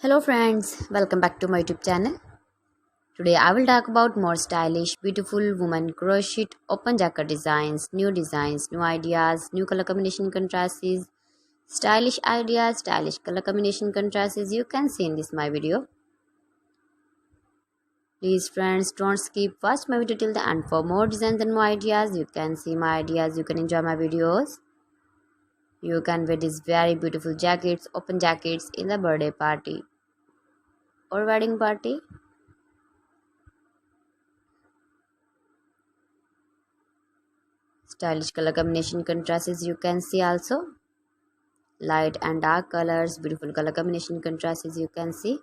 Hello friends, welcome back to my YouTube channel. Today I will talk about more stylish, beautiful woman crochet open jacket designs, new ideas, new color combination contrasts, stylish ideas, stylish color combination contrasts you can see in this my video. Please friends, don't skip, watch my video till the end for more designs and more ideas. You can see my ideas, you can enjoy my videos. You can wear these very beautiful jackets, open jackets in the birthday party or wedding party. Stylish color combination contrasts you can see also. Light and dark colors, beautiful color combination contrasts you can see.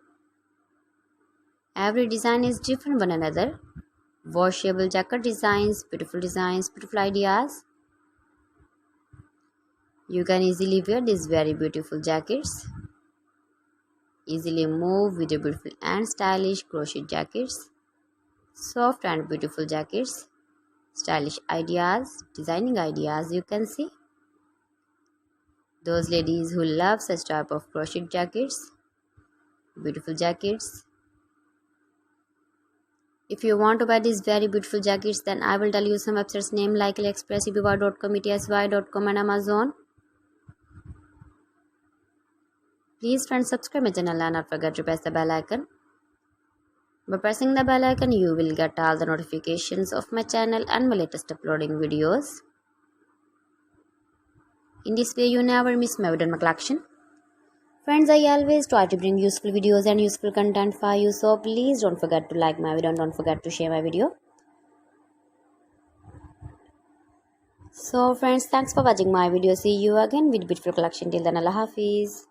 Every design is different one another. Washable jacket designs, beautiful ideas. You can easily wear these very beautiful jackets. Easily move with your beautiful and stylish crochet jackets. Soft and beautiful jackets. Stylish ideas, designing ideas you can see. Those ladies who love such type of crochet jackets, beautiful jackets. If you want to buy these very beautiful jackets, then I will tell you some websites name like AliExpress, eBay.com, ETSY.com and Amazon. Please friends, subscribe my channel and not forget to press the bell icon. By pressing the bell icon, you will get all the notifications of my channel and my latest uploading videos. In this way, you never miss my video and my collection. Friends, I always try to bring useful videos and useful content for you, so please don't forget to like my video and don't forget to share my video. So friends, thanks for watching my video. See you again with beautiful collection. Till then, Allah Hafiz.